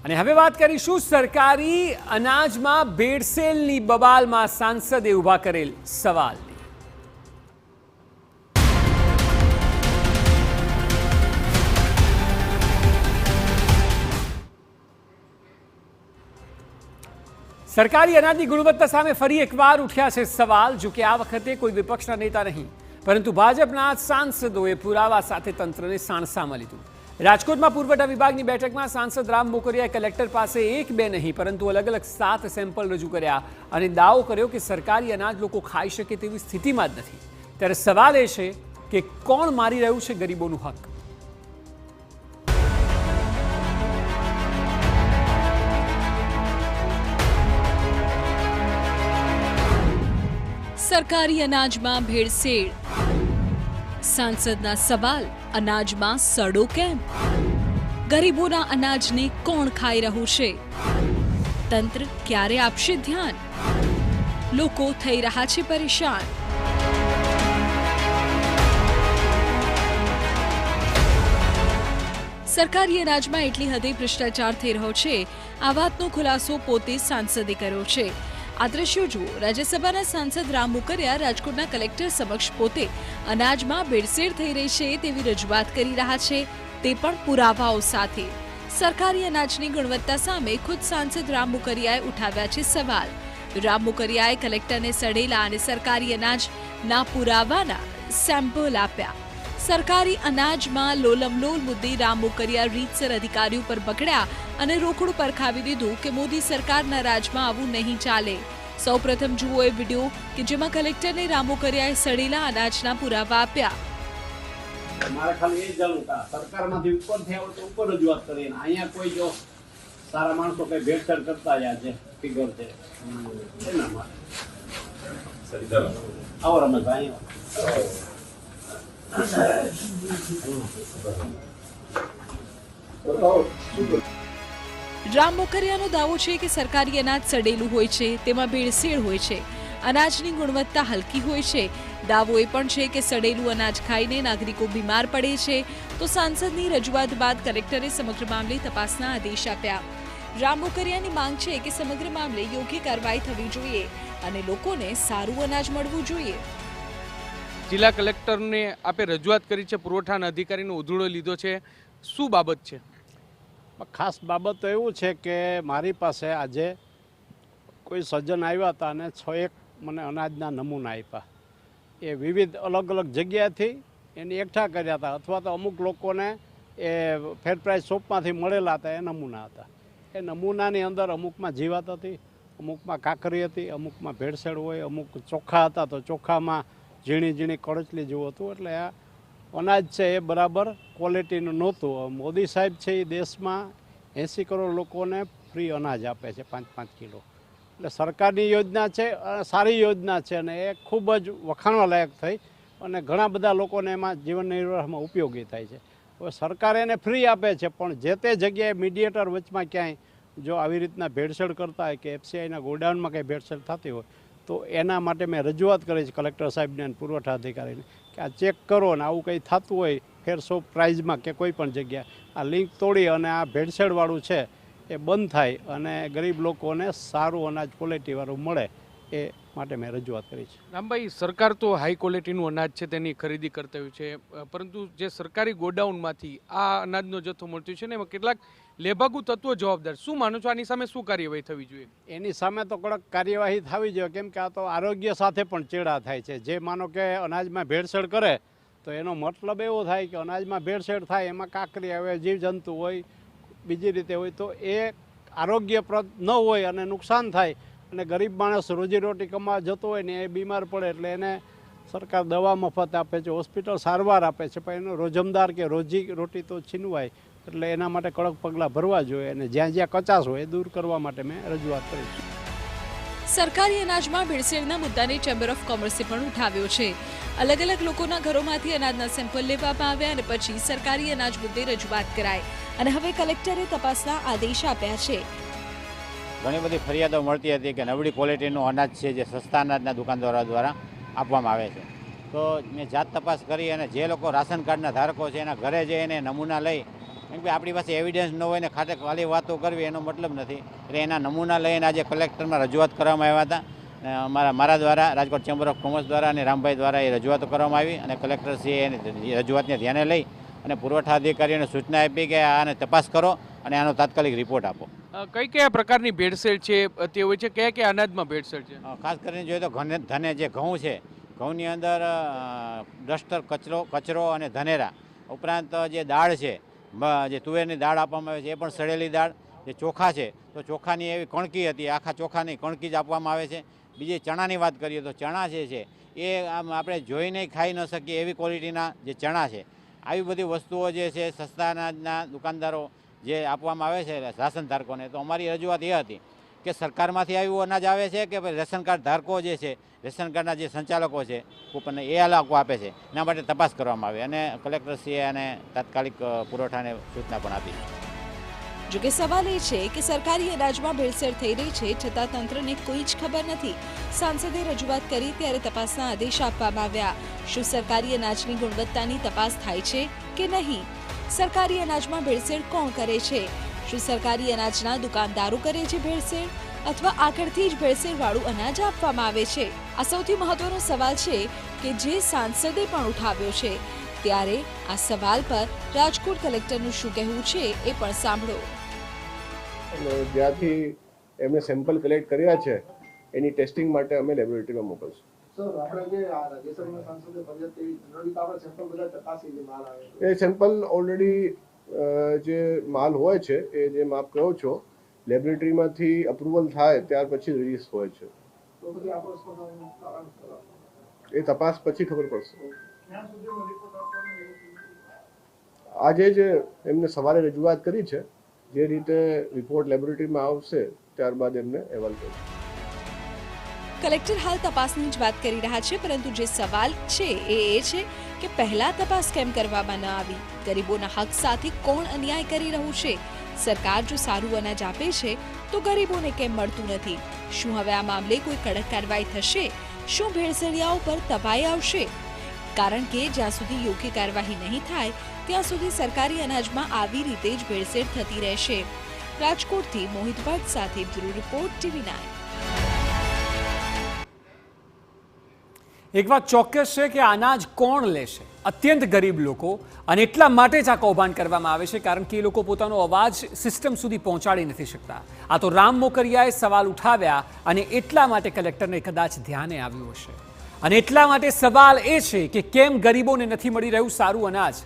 અને હવે વાત કરીશું સરકારી અનાજમાં ભેળસેળની બબાલમાં સાંસદે ઊભા કરેલ સવાલની। સરકારી અનાજની ગુણવત્તા સામે ફરી એકવાર ઉઠ્યા છે સવાલ। જો કે આ વખતે કોઈ વિપક્ષના નેતા નહીં પરંતુ ભાજપના સાંસદોએ પુરાવા સાથે તંત્રને સાણસામાં લીધું। રાજકોટમાં પુરવઠા વિભાગની બેઠકમાં સાંસદ રામ મોકરિયાએ કલેક્ટર પાસે એક બે નહીં પરંતુ અલગ અલગ 7 સેમ્પલ રજૂ કર્યા અને દાવો કર્યો કે સરકારી અનાજ લોકો ખાઈ શકે તેવી સ્થિતિમાં જ નથી। ત્યારે સવાલ એ છે કે કોણ મારી રહ્યું છે ગરીબોનું હક? સરકારી અનાજમાં ભેળસેળ, સાંસદના સવાલ, અનાજમાં સડો કેમ? ગરીબોના અનાજને કોણ ખાઈ રહ્યું છે? તંત્ર ક્યારે આપશે ધ્યાન? લોકો થઈ રહ્યા છે પરેશાન। સરકારી અનાજમાં એટલી હદે ભ્રષ્ટાચાર થઈ રહ્યો છે, આ વાતનો ખુલાસો પોતે સાંસદે કર્યો છે। આ દ્રશ્યો જુઓ। રાજ્યસભાના સાંસદ રામ મોકરિયા રાજકોટના કલેક્ટર સમક્ષ પોતે અનાજમાં ભેળસેળ થઈ રહી છે તેવી રજૂઆત કરી રહ્યા છે, તે પણ પુરાવાઓ સાથે। સરકારી અનાજની ગુણવત્તા સામે ખુદ સાંસદ રામ મોકરિયાએ ઉઠાવ્યા છે સવાલ। રામ મોકરિયાએ કલેક્ટરને સડેલા અને સરકારી અનાજના પુરાવાના સેમ્પલ આપ્યા। સરકારી અનાજમાં લોલમલોલ મુદ્દે રામ મોકરિયા રીતસર અધિકારીઓ પર બગડ્યા અને રોકડું પરખાવી દીધું કે મોદી સરકારના રાજમાં આવું નહીં ચાલે। સૌપ્રથમ જુઓ એ વિડીયો કે જેમાં કલેક્ટરને રામ મોકરિયાએ સડેલા અનાજના પુરાવા આપ્યા। મારે ખાલી એ જાણવું કે સરકારમાંથી ઉપર થયા હોય તો ઉપર રજૂઆત કરીને અહીંયા કોઈ જો સારા માણસો કઈ ભેળસેળ કરતા રહ્યા છે ફિગર છે એના માટે આવો રમેશભાઈ રામ મોકરિયાનો દાવો છે કે સરકારી અનાજ સડેલું હોય છે, તેમાં ભેળસેળ હોય છે, અનાજની ગુણવત્તા હલકી હોય છે। દાવો એ પણ છે કે સડેલું અનાજ ખાઈને નાગરિકો બીમાર પડે છે। તો સાંસદની રજૂઆત બાદ કલેક્ટરે સમગ્ર મામલે તપાસના આદેશ આપ્યા। રામ મોકરિયાની માંગ છે કે સમગ્ર મામલે યોગ્ય કાર્યવાહી થવી જોઈએ અને લોકોને સારું અનાજ મળવું જોઈએ। જિલ્લા કલેક્ટરને આપે રજૂઆત કરી છે, પુરવઠાના અધિકારીનો ઉધડો લીધો છે, શું બાબત છે? ખાસ બાબત તો એવું છે કે મારી પાસે આજે કોઈ સજ્જન આવ્યા હતા અને 6 મને અનાજના નમૂના આપ્યા। એ વિવિધ અલગ અલગ જગ્યાએથી એની એકઠા કર્યા હતા અથવા તો અમુક લોકોને એ ફેર પ્રાઇસ શોપમાંથી મળેલા હતા, એ નમૂના હતા। એ નમૂનાની અંદર અમુકમાં જીવાત હતી, અમુકમાં કાકરી હતી, અમુકમાં ભેળસેળ હોય, અમુક ચોખ્ખા હતા તો ચોખ્ખામાં ઝીણી ઝીણી કળચલી જેવું હતું। એટલે આ અનાજ છે એ બરાબર ક્વોલિટીનું નહોતું। મોદી સાહેબ છે એ દેશમાં 80 કરોડ લોકોને ફ્રી અનાજ આપે છે 5-5 કિલો। એટલે સરકારની યોજના છે, સારી યોજના છે અને એ ખૂબ જ વખાણવા લાયક થઈ અને ઘણા બધા લોકોને એમાં જીવન નિર્વાહમાં ઉપયોગી થાય છે। હવે સરકાર એને ફ્રી આપે છે પણ જે તે જગ્યાએ મીડિયેટર વચમાં ક્યાંય જો આવી રીતના ભેળસેળ કરતા હોય કે એફસીઆઈના ગોડાઉનમાં કંઈ ભેળસેળ થતી હોય તો એના માટે મેં રજૂઆત કરી છે કલેક્ટર સાહેબને અને પુરવઠા અધિકારીને કે આ ચેક કરો ને આવું કંઈ થતું હોય ફેર શોપ પ્રાઇઝમાં કે કોઈ પણ જગ્યાએ આ લિંક તોડી અને આ ભેળસેળવાળું છે એ બંધ થાય અને ગરીબ લોકોને સારું અનાજ ક્વોલિટીવાળું મળે એ માટે મેં રજૂઆત કરી છે। રામભાઈ, સરકાર તો હાઈ ક્વોલિટીનું અનાજ છે તેની ખરીદી કરતી હોય છે, પરંતુ જે સરકારી ગોડાઉનમાંથી આ અનાજનો જથ્થો મળતો છે ને એમાં કેટલાક લેભાગુ તત્વો જવાબદાર, શું માનો છો આની સામે શું કાર્યવાહી થવી જોઈએ? એની સામે તો કડક કાર્યવાહી થવી જોઈએ કેમ કે આ તો આરોગ્ય સાથે પણ ચેડા થાય છે। જે માનો કે અનાજમાં ભેળસેળ કરે તો એનો મતલબ એવો થાય કે અનાજમાં ભેળસેળ થાય, એમાં કાકરી આવે, જીવજંતુ હોય, બીજી રીતે હોય તો એ આરોગ્યપ્રદ ન હોય અને નુકસાન થાય અને ગરીબ માણસ રોજીરોટી કમાવા જતો હોય ને એ બીમાર પડે એટલે એને સરકાર દવા મફત આપે છે, હોસ્પિટલ સારવાર આપે છે, પણ એનો રોજમદાર કે રોજી રોટી તો છીનવાય। એટલે એના માટે કડક પગલાં ભરવા જોઈએ અને જ્યાં જ્યાં કચાશ હોય એ દૂર કરવા માટે મેં રજૂઆત કરી છે। સરકારી અનાજમાં ભેળસેળના મુદ્દાને ચેમ્બર ઓફ કોમર્સે પણ ઉઠાવ્યો છે। અલગ અલગ લોકોના ઘરોમાંથી અનાજના સેમ્પલ લેવામાં આવ્યા અને પછી સરકારી અનાજ મુદ્દે રજૂઆત કરાઈ અને હવે કલેક્ટરે તપાસના આદેશ આપ્યા છે। ઘણી બધી ફરિયાદો મળતી હતી કે નબળી ક્વોલિટીનું અનાજ છે જે સસ્તા અનાજના દુકાનદારો દ્વારા આપવામાં આવે છે। તો મેં જાત તપાસ કરી અને જે લોકો રાશન કાર્ડના ધારકો છે એના ઘરે જઈને નમૂના લઈ કેમ કે આપણી પાસે એવિડન્સ ન હોય ને ખાતે ખાલી વાતો કરવી એનો મતલબ નથી. એટલે એના નમૂના લઈને આજે કલેક્ટરમાં રજૂઆત કરવામાં આવ્યા હતા. મારા દ્વારા રાજકોટ ચેમ્બર ઓફ કોમર્સ દ્વારા અને રામભાઈ દ્વારા એ રજૂઆતો કરવામાં આવી અને કલેક્ટરશ્રીએ એની રજૂઆતને ધ્યાને લઈ અને પુરવઠા અધિકારીઓને સૂચના આપી કે આને તપાસ કરો અને આનો તાત્કાલિક રિપોર્ટ આપો. કઈ કયા પ્રકારની ભેળસેળ છે તે હોય છે, કયા કયા અનાજમાં ભેળસેળ છે? ખાસ કરીને જોઈએ તો ધને જે ઘઉં છે, ઘઉંની અંદર ડસ્ટર કચરો અને ધનેરા ઉપરાંત જે દાળ છે, જે તુવેરની દાળ આપવામાં આવે છે એ પણ સડેલી દાળ. જે ચોખા છે તો ચોખાની એવી કણકી હતી, આખા ચોખાની કણકી જ આપવામાં આવે છે. બીજી ચણાની વાત કરીએ તો ચણા જે છે એ આમ આપણે જોઈને ખાઈ ન શકીએ એવી ક્વોલિટીના જે ચણા છે. આવી બધી વસ્તુઓ જે છે સસ્તા અનાજના દુકાનદારો જે આપવામાં આવે છે રાશન ધારકોને, તો અમારી રજૂઆત એ હતી કે સરકારમાંથી આવ્યું અનાજ આવે છે કે રેશન કાર્ડ ધારકો જે છે, રેશન કાર્ડના જે સંચાલકો છે કૂપન એ લોકો આપે છે, એના માટે તપાસ કરવામાં આવે અને કલેક્ટરશ્રીએ અને તાત્કાલિક પુરવઠાને સૂચના પણ આપી. જોકે સવાલ એ છે કે સરકારી અનાજમાં ભેળસેળ થઈ રહી છે છતાં તંત્રને કોઈ જ ખબર નથી. સાંસદે રજૂઆત કરી ત્યારે તપાસના આદેશ આપવામાં આવ્યા. શું સરકારી અનાજની ગુણવત્તાની તપાસ થાય છે કે નહીં? સરકારી અનાજમાં ભેળસેળ કોણ કરે છે? શું સરકારી અનાજના દુકાનદારો કરે છે ભેળસેળ અથવા આગળથી જ ભેળસેળવાળું અનાજ આપવામાં આવે છે? આ સૌથી મહત્વનો સવાલ છે કે જે સાંસદે પણ ઉઠાવ્યો છે. ત્યારે આ સવાલ પર રાજકોટ કલેક્ટરનું શું કહેવું છે એ પણ સાંભળો. જ્યાંથી એમને સેમ્પલ કલેક્ટ કર્યા છે એની ટેસ્ટિંગ માટે અમે લેબોરેટરીમાં મોકલશું. સર આપણે જે આ રાજ્યસભાના સાંસદે ફરિયાદ કરી જનરલી આપણે સેમ્પલ બધા ચકાસી જે માલ આવે એ સેમ્પલ ઓલરેડી જે માલ હોય છે એ જે આપ કહો છો લેબોરેટરીમાંથી અપ્રુવલ થાય ત્યાર પછી રિલીઝ હોય છે. તો પછી આપણે સ્પષ્ટનું કારણ એ તપાસ પછી ખબર પડશે. ક્યાં સુધીનો રિપોર્ટ આપવાનો? આજે જે એમને સવારે રજૂઆત કરી છે જે રીતે રિપોર્ટ લેબોરેટરીમાં આવશે ત્યારબાદ એમને અહેવાલ કરશે. કલેક્ટર હાલ તપાસની જ વાત કરી રહ્યા છે, પરંતુ જે સવાલ છે એ છે કે પહેલા તપાસ કેમ કરવામાં ન આવી? ગરીબોના હક સાથે કોણ અન્યાય કરી રહ્યું છે? સરકાર જો સારું અનાજ આપે છે તો ગરીબોને કેમ મળતું નથી? શું હવે આ મામલે કોઈ કડક કાર્યવાહી થશે? શું ભેળસેળિયાઓ પર તપાઈ આવશે? કારણ કે જ્યાં સુધી યોગ્ય કાર્યવાહી નહીં થાય ત્યાં સુધી સરકારી અનાજમાં આવી રીતે જ ભેળસેળ થતી રહેશે. રાજકોટથી મોહિત ભટ્ટ સાથે બ્યુરો રિપોર્ટ TV9. એક વાત ચોક્કસ છે કે આ અનાજ કોણ લેશે? અત્યંત ગરીબ લોકો, અને એટલા માટે જ આ કૌભાંડ કરવામાં આવે છે કારણ કે એ લોકો પોતાનો અવાજ સિસ્ટમ સુધી પહોંચાડી નથી શકતા. આ તો રામ મોકરિયાએ સવાલ ઉઠાવ્યા અને એટલા માટે કલેક્ટરને કદાચ ધ્યાને આવ્યું હશે. અને એટલા માટે સવાલ એ છે કે કેમ ગરીબોને નથી મળી રહ્યું સારું અનાજ?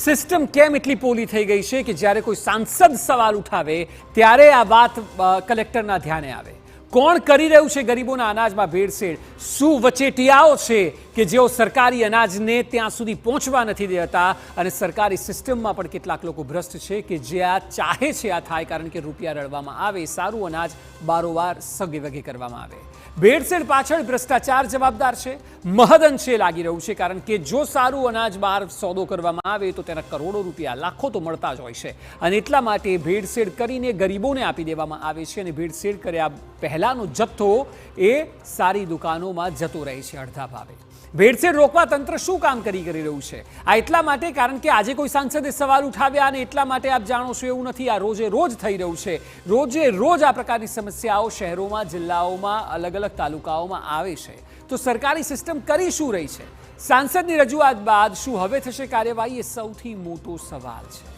સિસ્ટમ કેમ એટલી પોલી થઈ ગઈ છે કે જ્યારે કોઈ સાંસદ સવાલ ઉઠાવે ત્યારે આ વાત કલેક્ટરના ધ્યાને આવે? કોણ કરી રહ્યું છે ગરીબોના અનાજમાં ભેળસેળ? શું વચેટિયાઓ છે કે જેઓ સરકારી અનાજને ત્યાં સુધી પહોંચવા નથી દેતા? અને સરકારી સિસ્ટમમાં પણ કેટલાક લોકો ભ્રષ્ટ છે કે જે આ ચાહે છે આ થાય કારણ કે રૂપિયા રળવામાં આવે, સારું અનાજ બારોબાર સગે વગે કરવામાં આવે. ભેળસેળ પાછળ ભ્રષ્ટાચાર જવાબદાર છે, મહદઅંશે લાગી રહ્યું છે કારણ કે જો સારું અનાજ બહાર સોદો કરવામાં આવે તો તેના કરોડો રૂપિયા, લાખો તો મળતા જ હોય છે. અને એટલા માટે ભેળસેળ કરીને ગરીબોને આપી દેવામાં આવે છે અને ભેળસેળ કર્યા પહેલાનો જથ્થો એ સારી દુકાનોમાં જતો રહે છે અડધા ભાવે. ભેળસેળ રોકવા તંત્ર શું કામ કરી રહ્યું છે? આ એટલા માટે કારણ કે આજે કોઈ સાંસદે સવાલ ઉઠાવ્યા અને એટલા માટે આપ જાણો છો એવું નથી. આ રોજે રોજ થઈ રહ્યું છે. રોજે રોજ આ પ્રકારની સમસ્યાઓ શહેરોમાં, જિલ્લાઓમાં, અલગ અલગ તાલુકાઓમાં આવે છે. તો સરકારી સિસ્ટમ કરી શું રહી છે? સાંસદની રજૂઆત બાદ શું હવે થશે કાર્યવાહી? એ સૌથી મોટો સવાલ છે.